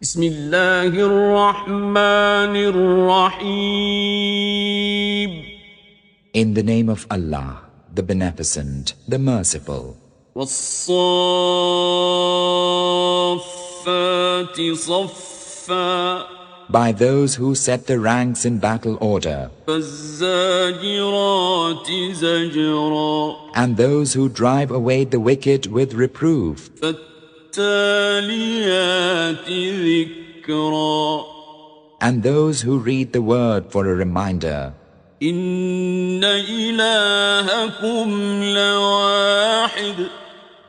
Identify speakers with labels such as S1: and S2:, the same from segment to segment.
S1: بسم الله الرحمن الرحيم.
S2: In the name of Allah, the Beneficent, the Merciful.
S1: والصافات صفا.
S2: By those who set the ranks in battle order,
S1: فالزاجرات زجرا.
S2: and those who drive away the wicked with reproof,
S1: فالتاليات ذكرا.
S2: and those who read the word for a reminder.
S1: إن إلهكم لواحد.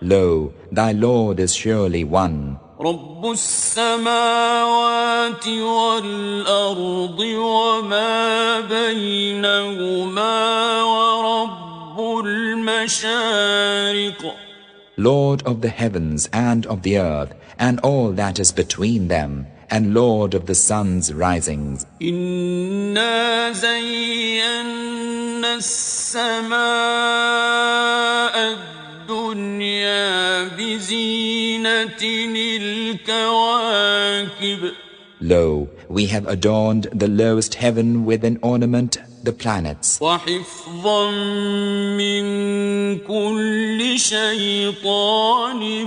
S2: Lo, thy Lord is surely one,
S1: رب السماوات والأرض وما بينهما ورب المشارق.
S2: Lord of the heavens and of the earth, and all that is between them, and Lord of the sun's risings.
S1: إنا زينا السماء الدنيا بزينة الكواكب.
S2: Lo, we have adorned the lowest heaven with an ornament, the planets,
S1: وحفظا من كل شيطان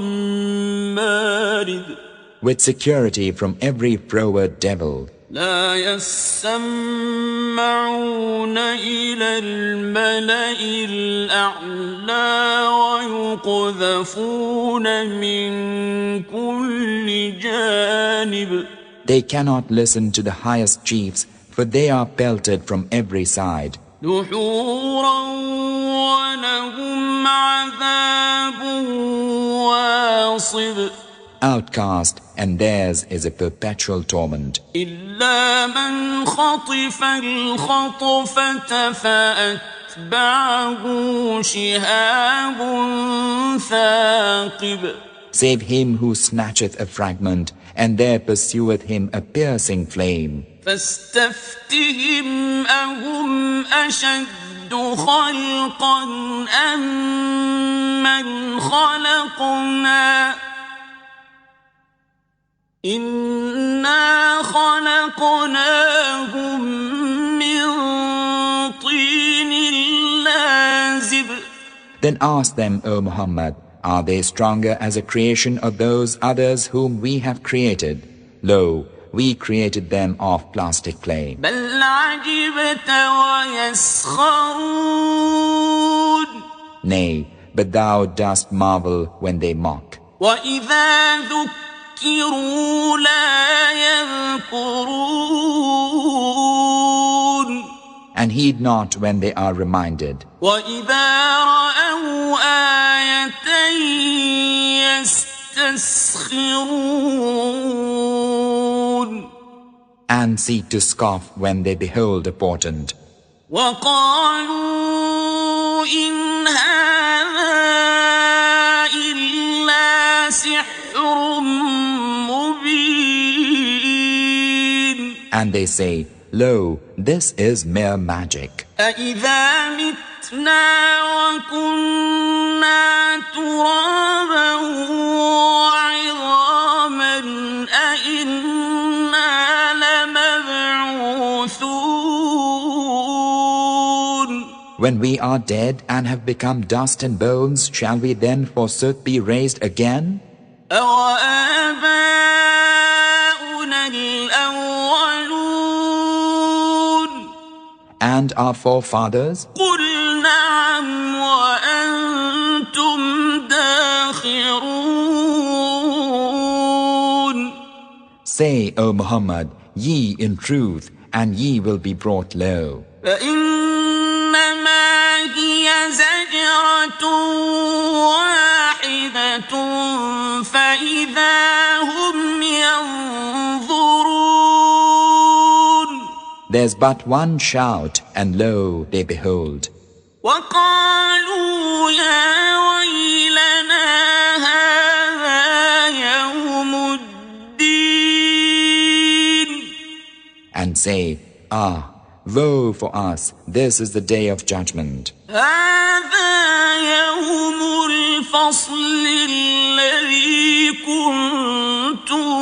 S1: مارد.
S2: with security from every froward devil.
S1: لا يسمعون إلى الملأ الأعلى ويقذفون من كل جانب.
S2: They cannot listen to the highest chiefs, for they are pelted from every side.
S1: دحورا ولهم عذاب واصب.
S2: Outcast, and theirs is a perpetual torment.
S1: إلا من خطف الخطفة فأتبعه شهاب ثاقب.
S2: Save him who snatcheth a fragment, and there pursueth him a piercing flame.
S1: فاستفتهم أهم أشد خلقا أم من خلقنا إنا خلقناهم من طين لازب.
S2: Then ask them, O Muhammad, are they stronger as a creation of those others whom we have created? Lo, we created them of plastic clay.
S1: بل عجبت ويسخرون.
S2: Nay, but thou dost marvel when they mock.
S1: وإذا ذكروا لا يذكرون.
S2: And heed not when they are reminded.
S1: وإذا رأوا آية يستسخرون.
S2: And seek to scoff when they behold a portent.
S1: وقالوا إن هذا إلا سحر مبين.
S2: And they say, Lo, this is mere magic.
S1: أإذا متنا وكنا ترابا وعظاما أإنا لمبعوثون.
S2: When we are dead and have become dust and bones, shall we then forsooth be raised again?
S1: أوآباؤنا الأولون.
S2: And our forefathers?
S1: قل نعم وأنتم داخرون.
S2: Say, O Muhammad, ye in truth, and ye will be brought low.
S1: فإنما هي زجرة واحدة فإذا هم ينظرون.
S2: There's but one shout, and lo, they behold.
S1: وقالوا يا ويلنا هذا يوم الدين.
S2: And say, Ah, woe for us, this is the day of judgment.
S1: هذا يوم الفصل الذي كنتم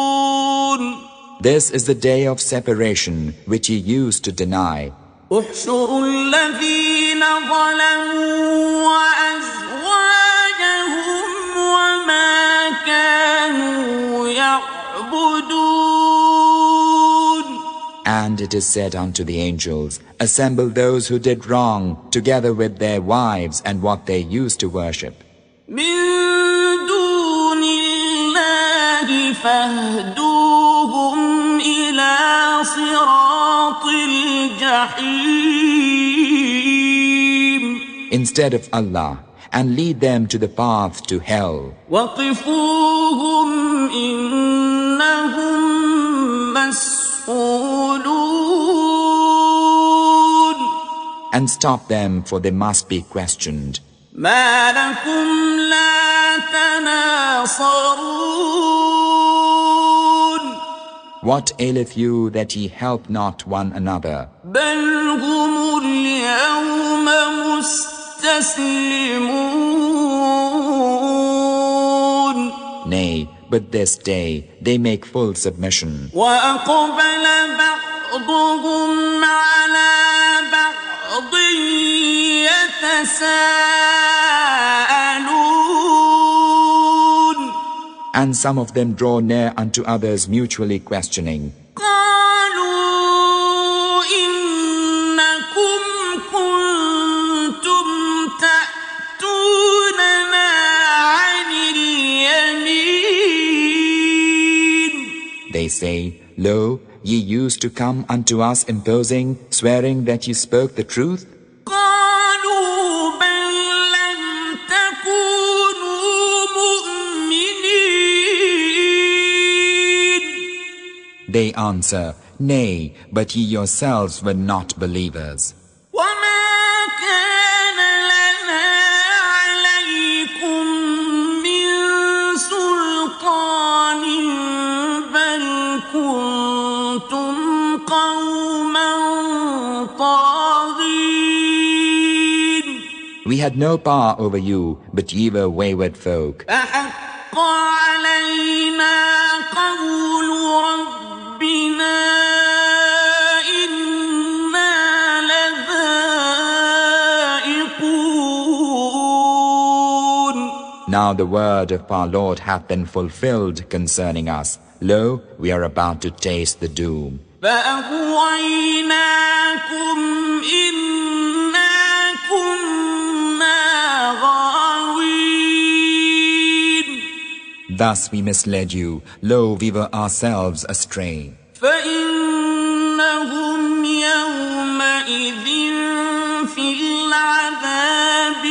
S1: تكذبون
S2: This is the day of separation which ye used to deny.
S1: احشروا الذين ظلموا وأزواجهم وما كانوا يعبدون.
S2: And it is said unto the angels, assemble those who did wrong, together with their wives and what they used to worship.
S1: من دون الله فاهدوهم إلى صراط الجحيم.
S2: Instead of Allah, and lead them to the path to hell.
S1: وقفوهم إنهم مسؤولون.
S2: And stop them, for they must be questioned.
S1: ما لكم لا تناصرون.
S2: What aileth you that ye help not one another?
S1: بل هم اليوم مستسلمون.
S2: Nay, but this day they make full submission.
S1: وأقبل بعضهم على بعض يتساءلون.
S2: And some of them draw near unto others, mutually questioning.
S1: قالوا إنكم كنتم تأتوننا عن اليمين.
S2: They say, Lo, ye used to come unto us imposing, swearing that ye spoke the truth?
S1: قالوا بل لم تكونوا مؤمنين.
S2: They answer, Nay, but ye yourselves were not believers.
S1: وما كان لنا عليكم من سلطان بل كنتم قوما طاغين.
S2: We had no power over you, but ye were wayward folk.
S1: فحق علينا قول ربنا إنا لذائقون.
S2: Now the word of our Lord hath been fulfilled concerning us. Lo, we are about to taste the doom.
S1: فأغويناكم إنا كنا غاوين.
S2: Thus we misled you. Lo, we were ourselves astray.
S1: فإنهم يومئذ في العذاب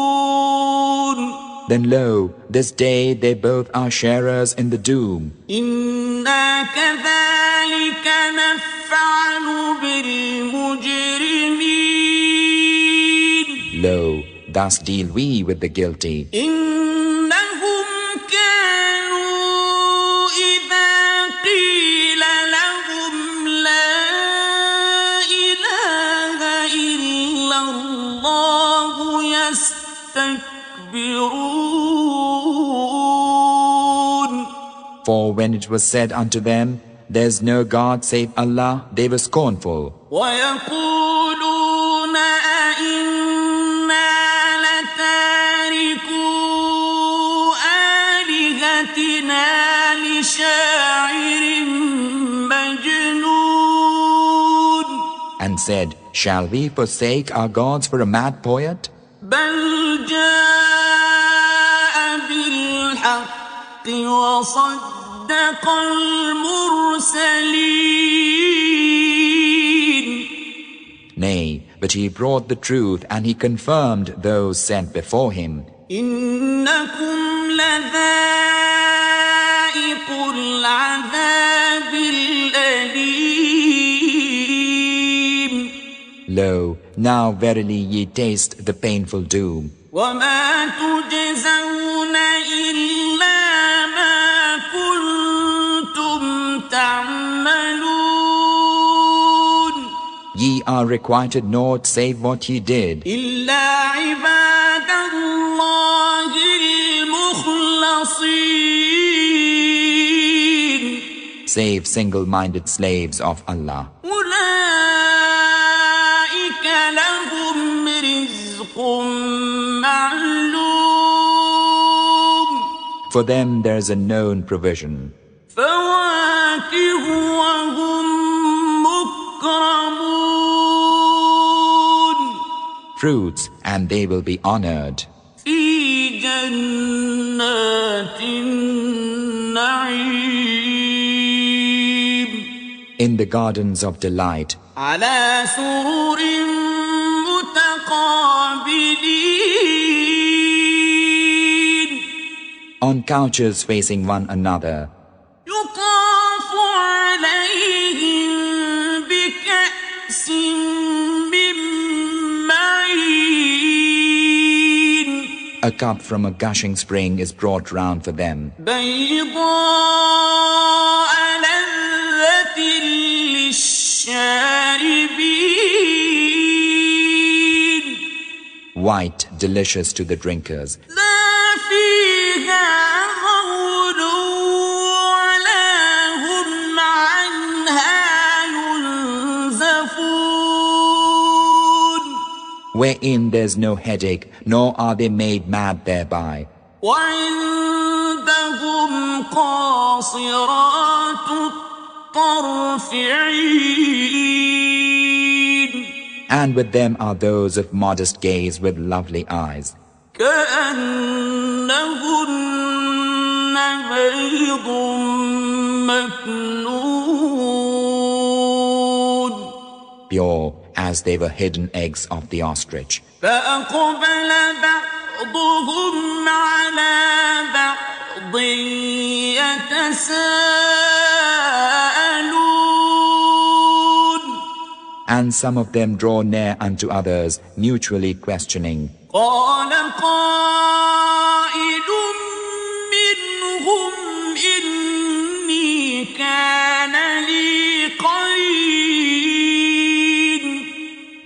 S1: مشتركون.
S2: Then lo, this day they both are sharers in the doom.
S1: إنا كذلك نفعل بالمجرمين.
S2: Lo, thus deal we with the guilty.
S1: إنهم كانوا إذا قيل لهم لا إله إلا الله يستكبرون.
S2: For when it was said unto them, There's no God save Allah, they were scornful.
S1: ويقولون أئنا لتاركو آلهتنا لشاعر مجنون.
S2: And said, Shall we forsake our gods for a mad poet?
S1: بل جاء بالحق وصدق المرسلين.
S2: Nay, but he brought the truth and he confirmed those sent before him.
S1: إنكم لذائق العذاب الأليم.
S2: Lo, now verily ye taste the painful doom.
S1: وما تجزون إلا ما كنتم تعملون.
S2: Ye Ye are requited naught save what ye did,
S1: إلا عباد الله المخلصين
S2: save single-minded slaves of Allah.
S1: أولئك لهم رزق معلوم
S2: For them there is a known provision.
S1: فواكه وهم مكرمون
S2: Fruits, and they will be honored.
S1: في جنات النعيم
S2: In the gardens of delight,
S1: على سرر متقابلين
S2: on couches facing one another,
S1: يطاف عليهم بكأس من معين
S2: a cup from a gushing spring is brought round for them,
S1: بيضاء لذة للشاربين
S2: white, delicious to the drinkers.
S1: لا فيها غول ولا هم عنها ينزفون
S2: Wherein there's no headache, nor are they made mad thereby.
S1: وعندهم قاصرات الطرف عين
S2: And with them are those of modest gaze with lovely eyes,
S1: كأنهن بيض مكنون
S2: pure as they were hidden eggs of the ostrich.
S1: فأقبل بعضهم على بعض يتساءلون
S2: And some of them draw near unto others, mutually questioning.
S1: قال قائل منهم إني كان لي قرين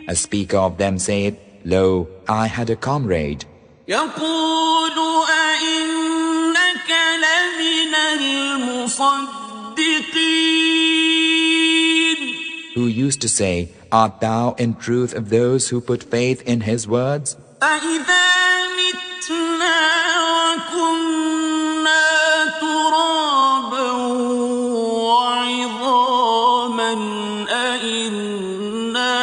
S2: A speaker of them saith, Lo, I had a comrade,
S1: يقول أئنك لمن المصدقين
S2: who used to say, Art thou in truth of those who put faith in his words?
S1: أَإِذَا مِتْنَا وَكُنَّا تُرَابًا وَعِظَامًا أَإِنَّا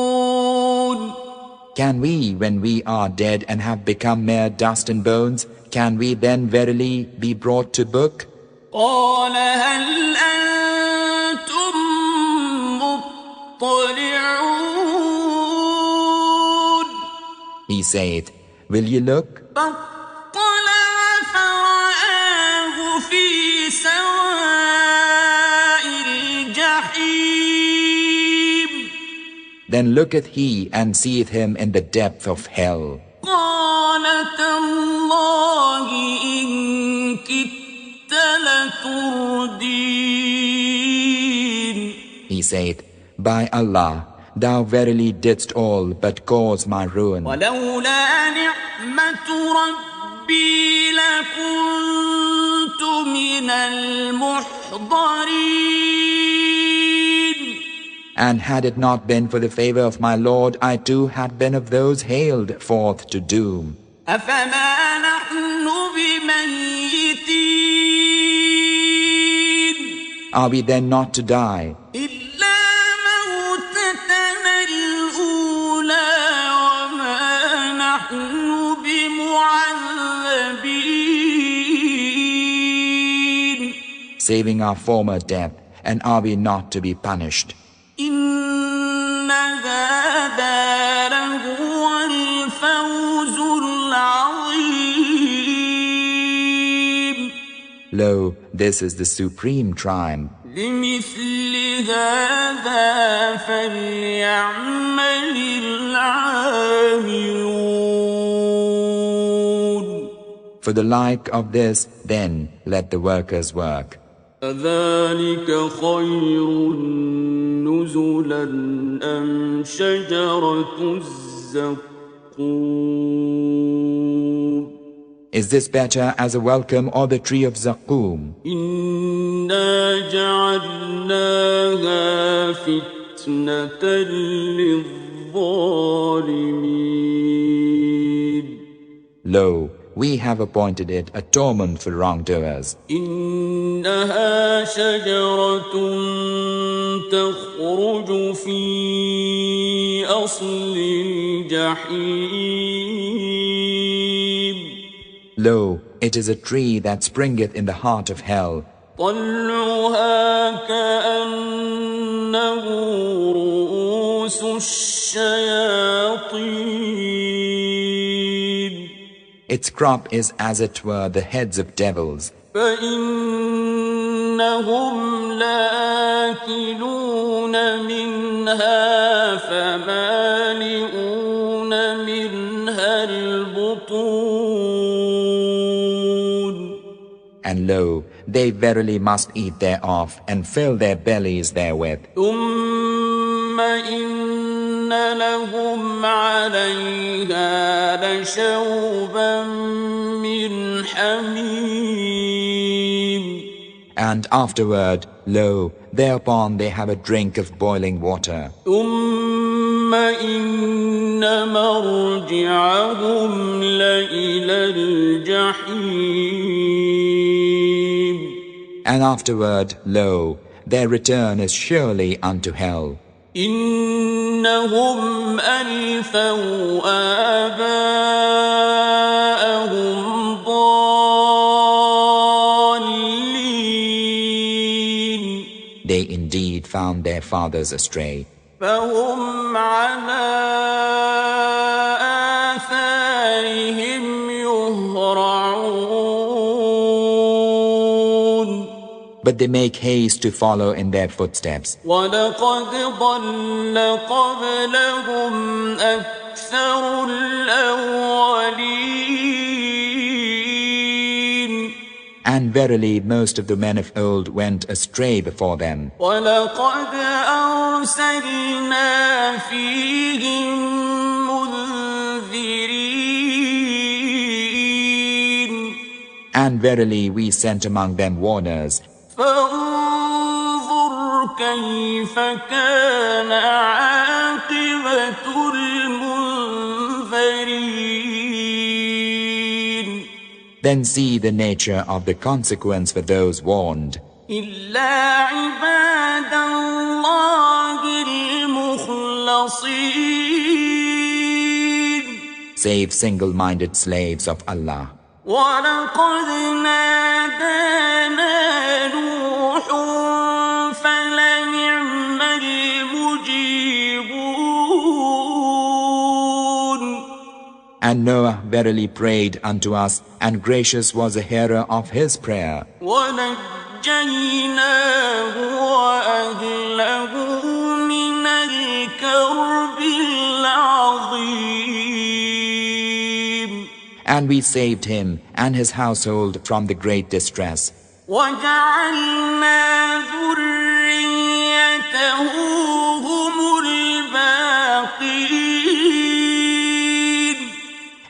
S1: لَمَدِينُونَ
S2: Can we, when we are dead and have become mere dust and bones, can we then verily be brought to book?
S1: قال هل أنتم مطلعون
S2: He saith, Will ye look?
S1: فاطلع فرآه في سواء الجحيم
S2: Then looketh he and seeth him in the depth of hell.
S1: قال تالله إن كدت لتردين
S2: He saith, By Allah, thou verily didst all but cause my ruin.
S1: ولولا نعمة ربي لكنت من المحضرين
S2: And had it not been for the favor of my Lord, I too had been of those hailed forth to doom.
S1: أفما نحن بميتين
S2: Are we then not to die?
S1: إلا موتتنا الأولى وما نحن بمعذبين
S2: Saving our former death, and are we not to be punished?
S1: إن هذا لهو الفوز العظيم
S2: Lo, this is the supreme triumph.
S1: لمثل هذا فليعمل العاملون
S2: For the like of this, then let the workers work.
S1: أذلك خير نزلا أم شجرة الزقوم
S2: Is this better as a welcome or the tree of Zaqqum?
S1: إنا جعلناها فتنة للظالمين
S2: Lo, we have appointed it a torment for wrongdoers.
S1: إنها شجرة تخرج في أصل الجحيم
S2: Lo, it is a tree that springeth in the heart of hell.
S1: طلعها كأنه رؤوس الشياطين
S2: Its crop is as it were the heads of devils.
S1: فإنهم لآكلون منها فمالئون منها البطون
S2: And lo, they verily must eat thereof and fill their bellies therewith.
S1: ثم إن لهم عليها لشوبا من حميم
S2: And afterward, lo, thereupon they have a drink of boiling water.
S1: ثم إن مرجعهم لإلى الجحيم
S2: And afterward, lo, their return is surely unto hell.
S1: إنهم ألفوا آباءهم ضالين
S2: They indeed found their fathers astray.
S1: فهم على آثارهم يهرعون
S2: But they make haste to follow in their footsteps.
S1: ولقد ضل قبلهم أكثر الأولين
S2: And verily most of the men of old went astray before them.
S1: ولقد أرسلنا فيهم منذرين
S2: And verily we sent among them warners.
S1: فانظر كيف كان عاقبة المنذرين
S2: Then see the nature of the consequence for those warned.
S1: إلا عباد الله المخلصين
S2: Save single-minded slaves of Allah.
S1: ولقد نادانا نوح فلنعم المجيبون
S2: And Noah verily prayed unto us, and gracious was the hearer of his prayer.
S1: ونجيناه وأهله من الكرب العظيم
S2: And we saved him and his household from the great distress.
S1: وجعلنا ذريته هم الباقين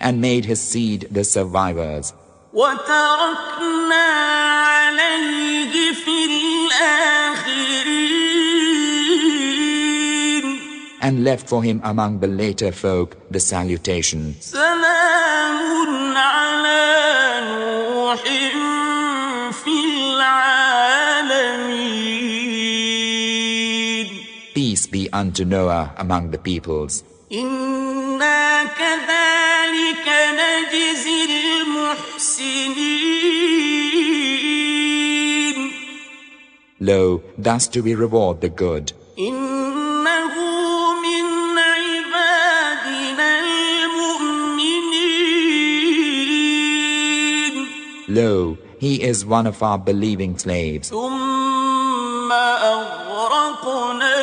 S2: And made his seed the survivors.
S1: وتركنا عليه في الآخرين
S2: And left for him among the later folk the salutation.
S1: سلام على نوح في العالمين
S2: Peace be unto Noah among the peoples.
S1: إنا كذلك نجزي المحسنين
S2: Lo, thus do we reward the good.
S1: إنه من عبادنا المؤمنين
S2: Lo, he is one of our believing slaves.
S1: ثم أغرقنا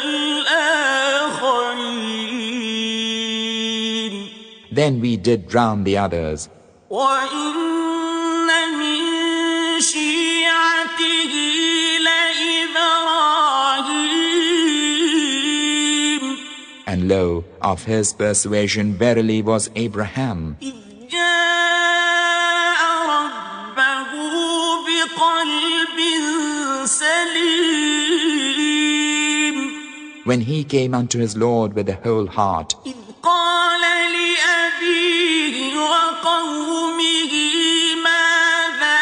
S1: الآخرين
S2: Then we did drown the others.
S1: وإن من شيعته إبراهيم
S2: And lo, of his persuasion verily was Abraham,
S1: إذ جاء ربه بقلب سليم
S2: when he came unto his Lord with a whole heart,
S1: إذ قال لأبيه وقومه ماذا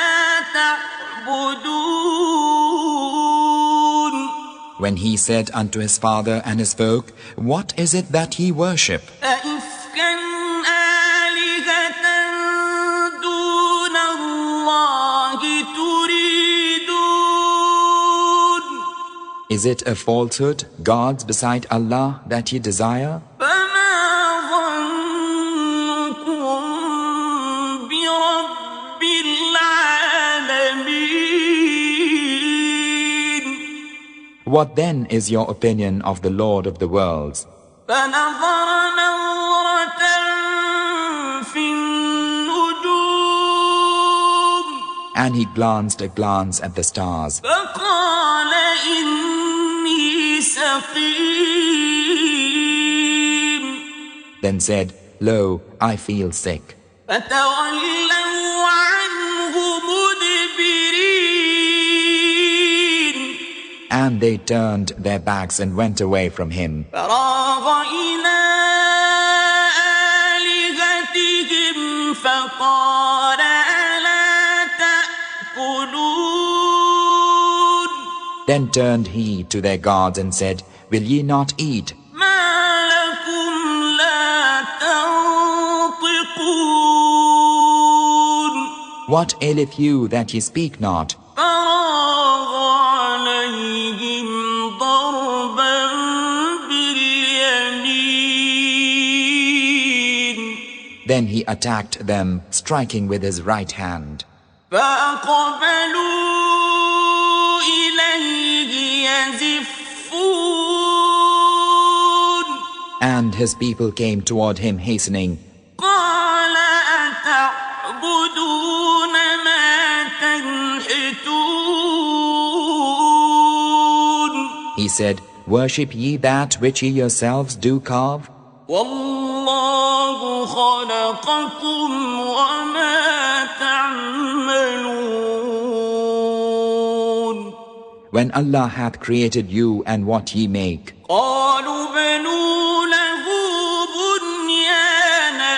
S1: تعبدون
S2: when he said unto his father and his folk, What is it that ye worship?
S1: أئفكا آلهة دون الله تريدون
S2: Is it a falsehood, gods beside Allah, that ye desire?
S1: فما ظنكم برب العالمين
S2: What then is your opinion of the Lord of the worlds?
S1: فنظر نظرة في النجوم
S2: And he glanced a glance at the stars,
S1: فقال إني سقيم
S2: then said, Lo, I feel sick.
S1: فتولوا عنه مدبرين
S2: And they turned their backs and went away from him.
S1: فراغ إلى آلهتهم فقال ألا تأكلون
S2: Then turned he to their gods and said, Will ye not eat?
S1: ما لكم لا تنطقون
S2: What aileth you that ye speak not?
S1: فراغ عليهم ضربا باليمين
S2: Then he attacked them, striking with his right hand.
S1: فأقبلوا إليه يزفون
S2: And his people came toward him hastening.
S1: قال أتعبدون ما تنحتون
S2: He said, Worship ye that which ye yourselves do carve?
S1: والله خلقكم وما تعملون
S2: When Allah hath created you and what ye make.
S1: قالوا بنوا له بنيانا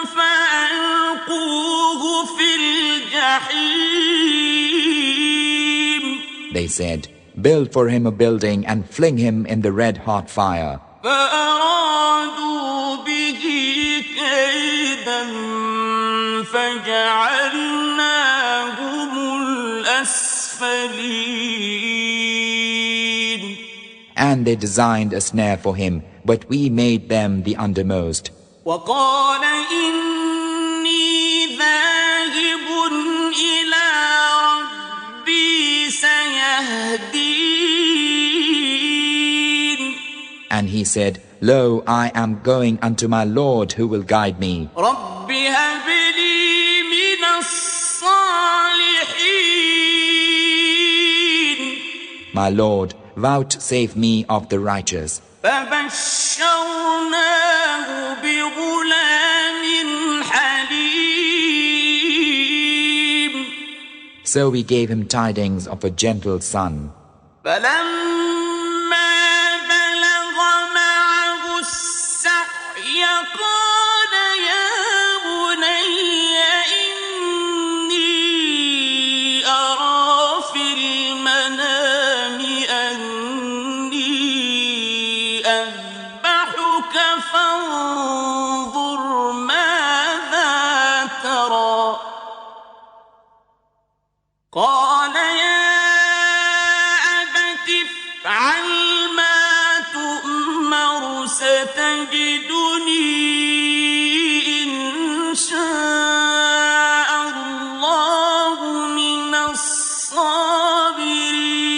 S1: فألقوه في الجحيم
S2: They said, Build for him a building and fling him in the red-hot fire.
S1: فأرادوا به كيدا فجعلناهم الأسفلين
S2: And they designed a snare for him, but we made them the undermost.
S1: وقال إني ذاهب إلى ربي سيهدين
S2: And he said, Lo, I am going unto my Lord who will guide me.
S1: رب هب لي من الصالحين
S2: My Lord, vouchsafe me of the righteous.
S1: فبشرناه بغلام حليم
S2: So we gave him tidings of a gentle son.
S1: فلما بلغ معه السعي قال يا بني إني أرى في المنام أني أذبحك فانظر ماذا ترى قال يا أبت افعل ما تؤمر ستجدني إن شاء الله من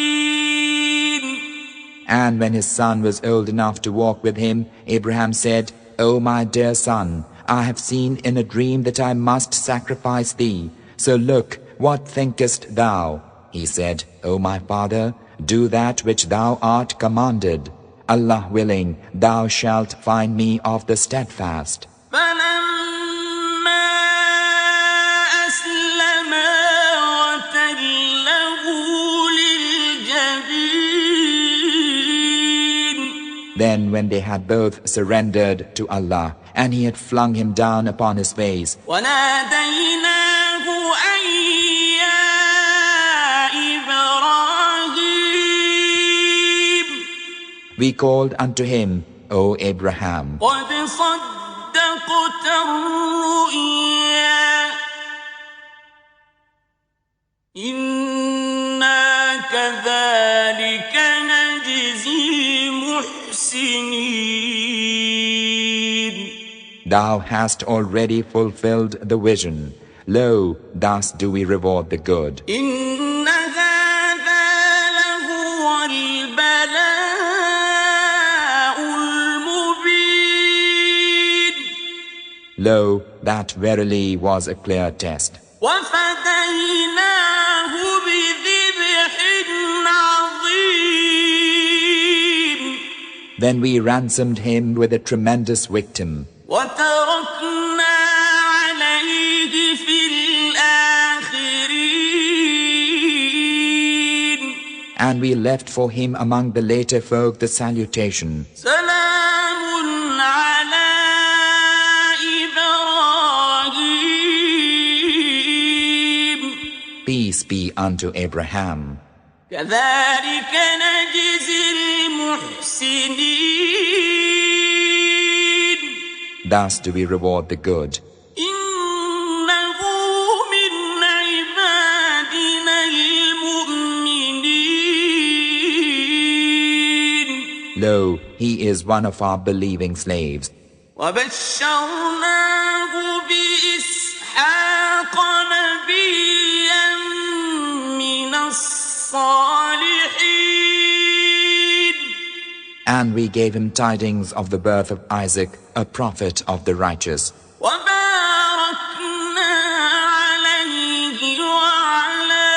S1: الصابرين
S2: And when his son was old enough to walk with him, Abraham said, O my dear son, I have seen in a dream that I must sacrifice thee. So look, what thinkest thou? He said, O my father, do that which thou art commanded. Allah willing, thou shalt find me of the steadfast.
S1: فلما أسلما وتله للجبين.
S2: Then when they had both surrendered to Allah, and he had flung him down upon his face,
S1: وناديناه أن يا إبراهيم.
S2: we called unto him, O Abraham,
S1: قد صدقت الرؤيا إنا كذلك نجزي المحسنين.
S2: thou hast already fulfilled the vision. Lo, thus do we reward the good.
S1: إن هذا لهو البلاء المبين.
S2: Lo, that verily was a clear test.
S1: وفديناه بذبح عظيم.
S2: Then we ransomed him with a tremendous victim,
S1: وتركنا عليه في الآخرين.
S2: and we left for him among the later folk the salutation,
S1: سلام على إبراهيم.
S2: peace be unto Abraham.
S1: كذلك نجزي المحسنين.
S2: Thus do we reward the good.
S1: إنه من عبادنا المؤمنين.
S2: Lo, he is one of our believing slaves.
S1: وبشرناه بإسحاق نبيا من الصالحين.
S2: And we gave him tidings of the birth of Isaac, a prophet of the righteous.
S1: وباركنا عليه وعلى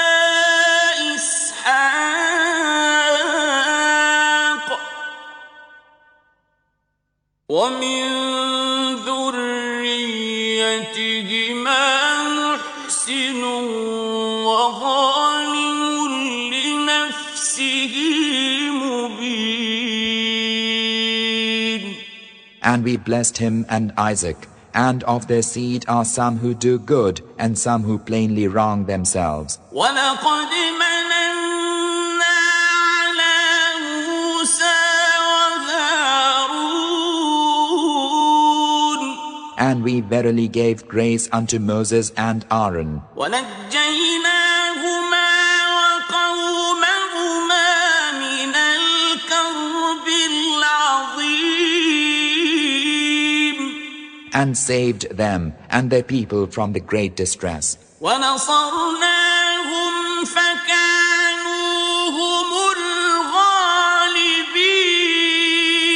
S1: إسحاق ومن ذريتهما محسن وظالم لنفسه مبين.
S2: And we blessed him and Isaac, and of their seed are some who do good and some who plainly wrong themselves.
S1: ولقد مننا على موسى وهارون.
S2: And we verily gave grace unto Moses and Aaron,
S1: ونجيناهما وقومهما من الكرب العظيم.
S2: and saved them and their people from the great distress.
S1: ونصرناهم فكانوا هم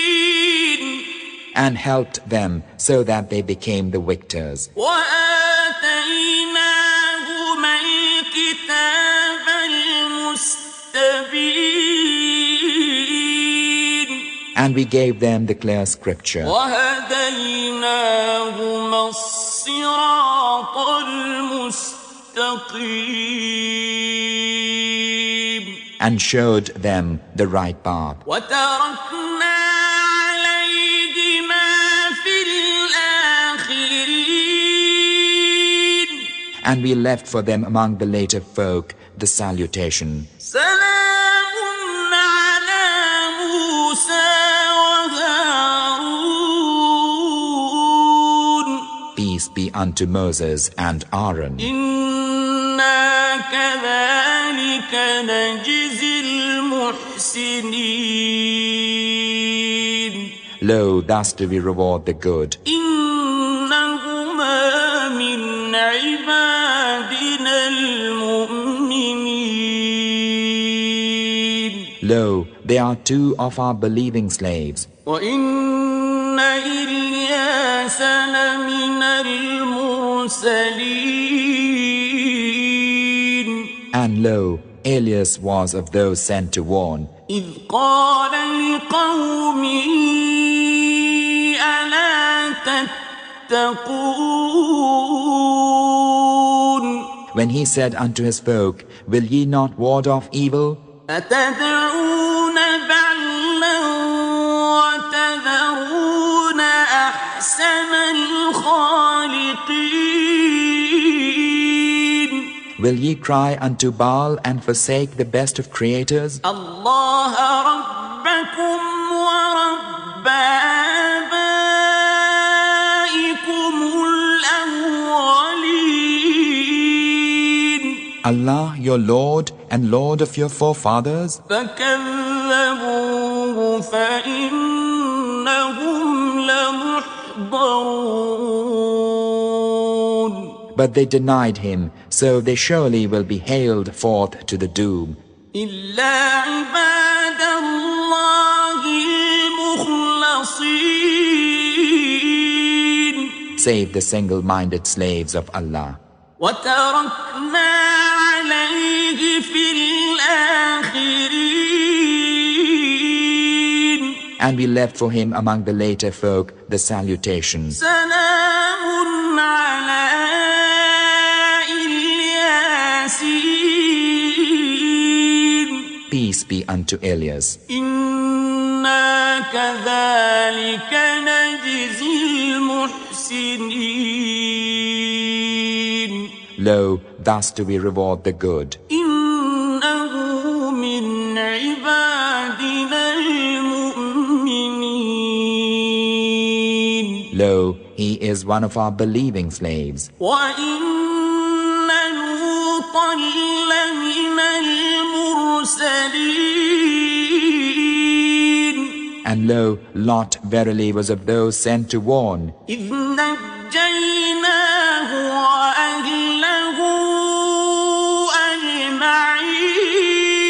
S1: الغالبين.
S2: And helped them so that they became the victors.
S1: وآتيناهما الكتاب المستبين.
S2: And we gave them the clear scripture.
S1: وهديناهما الصراط المستقيم.
S2: And showed them the right path.
S1: وتركنا عليهما في الآخرين.
S2: And we left for them among the later folk the salutation.
S1: سلام على موسى وهارون.
S2: Peace be unto Moses and Aaron.
S1: إنا كذلك نجزي المحسنين.
S2: Lo, thus do we reward the good.
S1: إنهما من عبادنا المؤمنين.
S2: Lo, they are two of our believing slaves.
S1: وإن إلياس لمن المرسلين.
S2: And lo, Elias was of those sent to warn.
S1: إذ قال لقومه ألا تتقون
S2: When he said unto his folk, Will ye not ward off evil?
S1: أتدعون بعلا وتذرون أحسن الخالقين
S2: Will ye cry unto Baal and forsake the best of creators?
S1: الله ربكم ورب آبائكم الأولين
S2: Allah, your Lord and Lord of your forefathers?
S1: فكذبوه فإنهم لمحضرون
S2: But they denied him, so they surely will be haled forth to the doom.
S1: إلا عباد الله المخلصين
S2: Save the single-minded slaves of Allah.
S1: وتركنا عليه في الآخرين
S2: And we left for him among the later folk the salutation.
S1: سلام على
S2: Peace be unto Elias.
S1: إنا كذلك نجزي المحسنين
S2: Lo, thus do we reward the good.
S1: إنه من عبادنا المؤمنين
S2: Lo, he is one of our believing slaves.
S1: وإن لوطا لمن المرسلين
S2: And lo, Lot verily was of those sent to warn.
S1: إذ نجيناه وأهله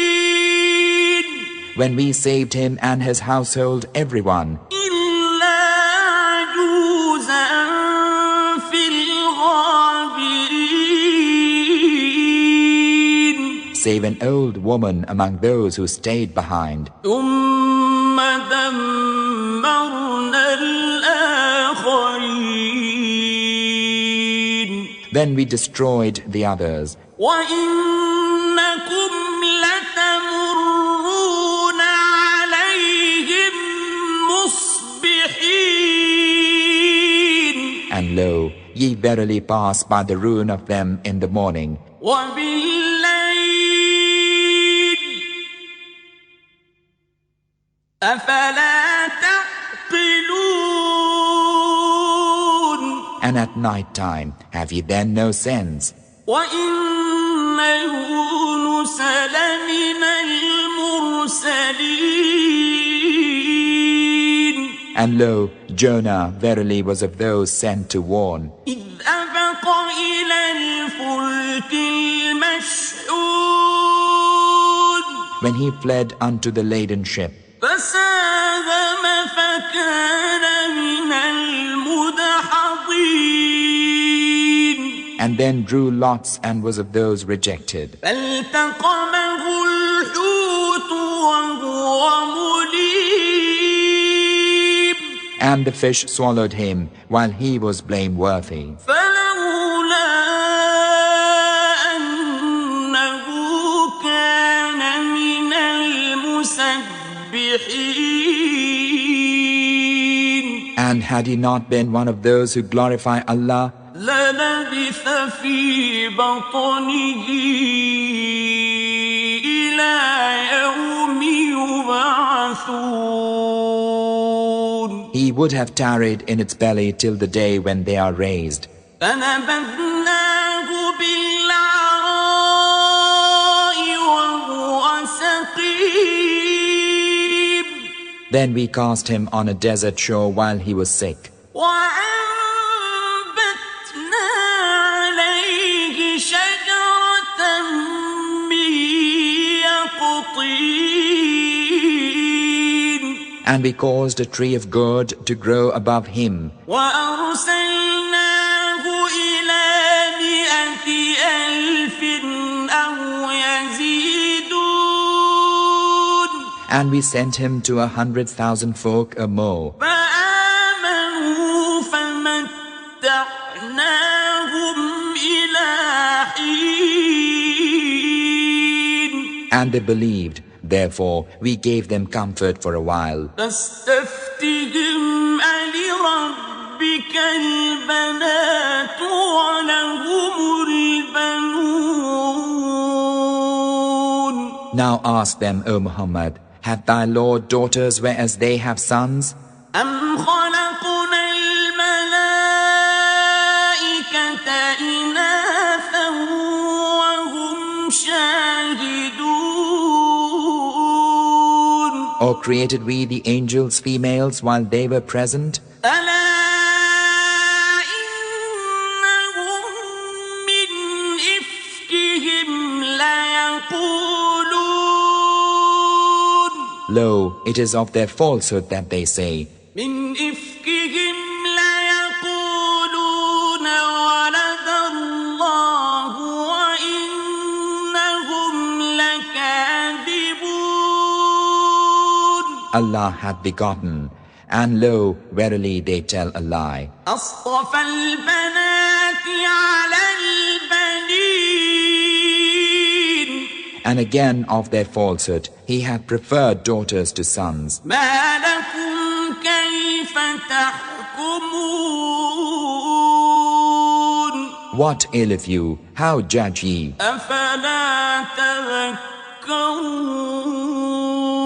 S1: أجمعين
S2: When we saved him and his household, everyone,
S1: إلا عجوزا في الغابرين
S2: save an old woman among those who stayed behind.
S1: ثم دمرنا الآخرين
S2: Then we destroyed the others.
S1: وإنكم لتمرون عليهم مصبحين
S2: And lo, ye verily pass by the ruin of them in the morning.
S1: وبالليل أفلا تعقلون
S2: And at night time, have ye then no sense?
S1: وإن يونس لمن المرسلين
S2: And lo, Jonah verily was of those sent to warn.
S1: إذ أبق إلى الفلك المشحون
S2: When he fled unto the laden ship,
S1: فساهم فكان من المدحضين
S2: and then drew lots and was of those rejected.
S1: فالتقمه الحوت وهو مليم
S2: And the fish swallowed him while he was blameworthy.
S1: فلولا أنه كان من المسبحين
S2: And had he not been one of those who glorify Allah,
S1: للبث في بطنه إلى يوم يبعثون
S2: he would have tarried in its belly till the day when they are raised.
S1: فنبذناه بالعراء وهو سقيم
S2: Then we cast him on a desert shore while he was sick.
S1: وأنبتنا عليه شجرة من يقطين
S2: And we caused a tree of gourd to grow above him.
S1: وأرسلناه إلى 100,000 أو يزيدون
S2: And we sent him to 100,000 folk or more.
S1: فآمنوا فمتعناهم إلى حين
S2: And they believed, therefore we gave them comfort for a while.
S1: فاستفتهم ألربك البنات ولهم البنون.
S2: Now ask them, O Muhammad, have thy Lord daughters whereas they have sons?
S1: أم خلقنا الملائكة إناثا وهم شاهدون.
S2: Or created we the angels females while they were present?
S1: ألا إنهم من إفكهم ليقولون.
S2: Lo, it is of their falsehood that they say.
S1: من إفكهم ليقولون ولد الله وإنهم لكاذبون.
S2: Allah hath begotten, and lo, verily they tell a lie.
S1: أصطفى البنات على البنين.
S2: And again of their falsehood, he hath preferred daughters to sons.
S1: ما لكم كيف تحكمون.
S2: What aileth you? How judge ye?
S1: أفلا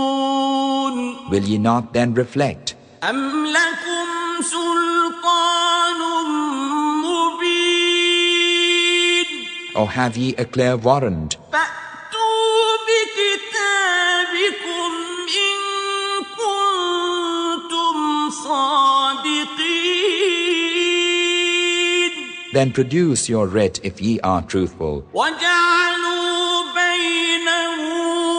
S1: تذكرون.
S2: Will ye not then reflect?
S1: أم لكم سلطان مبين.
S2: Or have ye a clear warrant?
S1: فأتوا بكتابكم إن كنتم صادقين.
S2: Then produce your writ if ye are truthful.
S1: وجعلوا بينه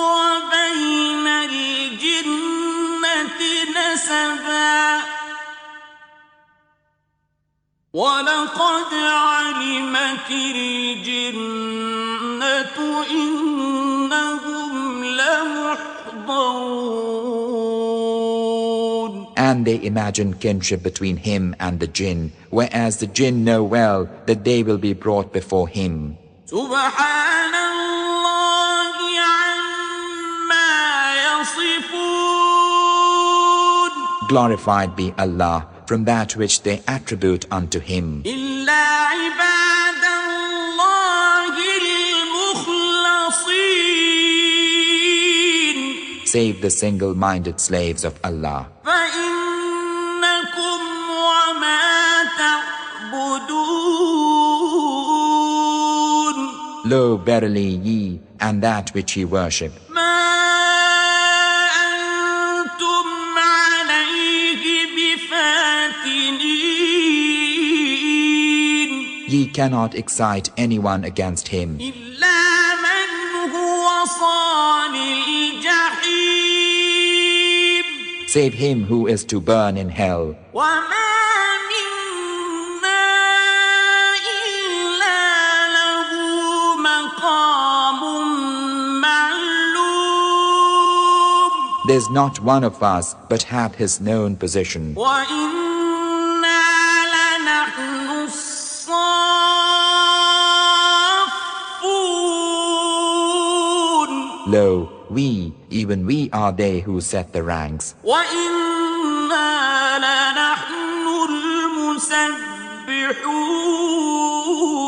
S1: وبين الجنة نسبا ولقد علمت الجنة إنهم لمحضرون.
S2: And they imagine kinship between him and the jinn, whereas the jinn know well that they will be brought before him.
S1: سبحان الله عما يصفون.
S2: Glorified be Allah from that which they attribute unto him.
S1: إلا عباد الله المخلصين.
S2: Save the single-minded slaves of Allah.
S1: فإنكم وما تعبدون.
S2: Lo, verily ye, and that which ye worship,
S1: ما أنتم عليه بفاتنين.
S2: ye cannot excite anyone against him,
S1: إلا من هو صال الجحيم.
S2: save him who is to burn in hell.
S1: وما منا إلا له مقام معلوم.
S2: There's not one of us but hath his known position.
S1: وإنا لنحن الصافون.
S2: Lo, we, even we are they who set the ranks.
S1: وإنا لنحن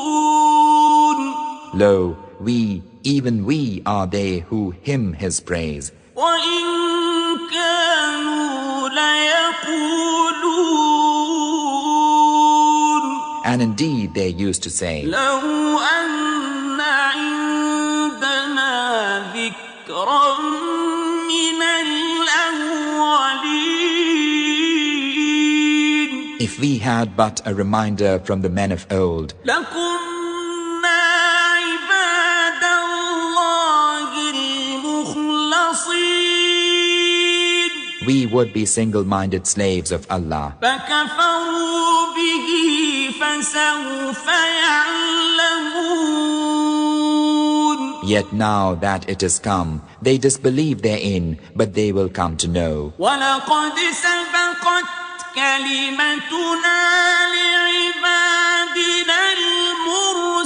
S1: المسبحون.
S2: Lo, we, even we are they who hymn his praise.
S1: وإن كانوا ليقولون.
S2: And indeed they used to say,
S1: لو أن عندنا ذكرا من الأولين.
S2: if we had but a reminder from the men of old,
S1: لكنا عباد الله المخلصين.
S2: we would be single-minded slaves of Allah.
S1: فكفروا به فسوف يعلمون.
S2: Yet now that it is come, they disbelieve therein, but they will come to know.
S1: وَلَقَدْ سَبَقَتْ كَلِمَتُنَا لِعِبَادِنَا الْمُرْسَلِينَ.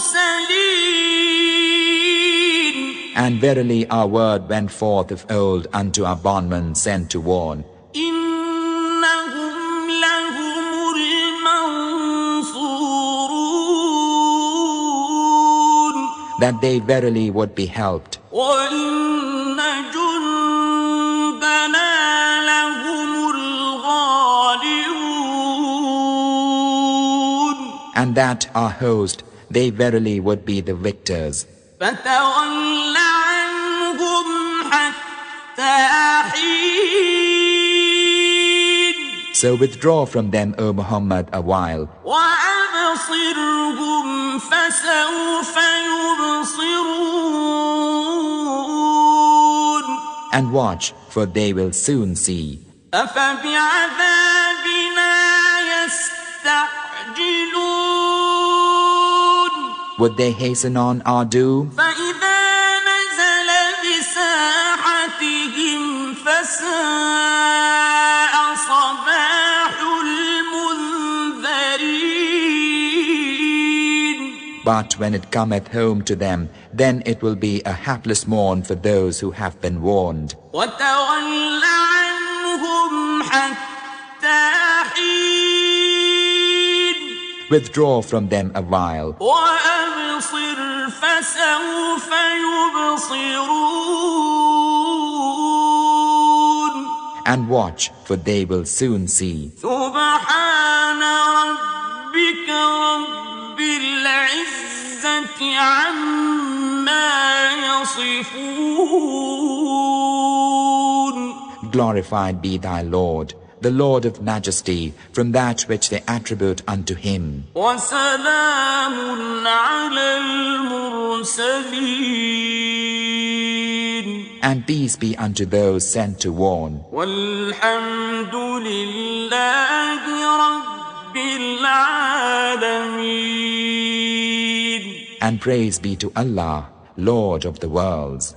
S2: And verily our word went forth of old unto our bondmen sent to warn.
S1: إِنَّهُمْ لَهُمُ الْمَنْصُورُونَ.
S2: That they verily would be helped.
S1: وَإِنَّ جُندَنَا لَهُمُ الْغَالِبُونَ.
S2: And that our host, they verily would be the victors.
S1: فَتَوَلَّ عَنْهُمْ حَتَّى حِينٍ.
S2: So withdraw from them, O Muhammad, a while,
S1: وَأَبْصِرْهُمْ فَسَوْفَ يُبْصِرُونَ.
S2: and watch, for they will soon see.
S1: أَفَبِعَذَابِنَا يَسْتَعْجِلُونَ.
S2: Would they hasten on our doom?
S1: فَإِذَا نَزَلَ بِسَاحَتِهِمْ فَسَاءَ صَبَاحُ الْمُنذَرِينَ.
S2: But when it cometh home to them, then it will be a hapless morn for those who have been warned.
S1: وَتَوَلَّ عَنْهُمْ حَتَّى حِينٍ.
S2: Withdraw from them a while,
S1: وَأَبْصِرْ فَسَوْفَ يُبْصِرُونَ.
S2: and watch, for they will soon see.
S1: سُبْحَانَ رَبِّكَ رَبِّ الْعِزَّةِ عَمَّا يَصِفُونَ.
S2: Glorified be thy Lord, the Lord of majesty, from that which they attribute unto him.
S1: وَسَلَامٌ عَلَى الْمُرْسَلِينَ.
S2: And peace be unto those sent to warn.
S1: وَالْحَمْدُ لِلَّهِ رَبِّ الْعَالَمِينَ.
S2: And praise be to Allah, Lord of the worlds.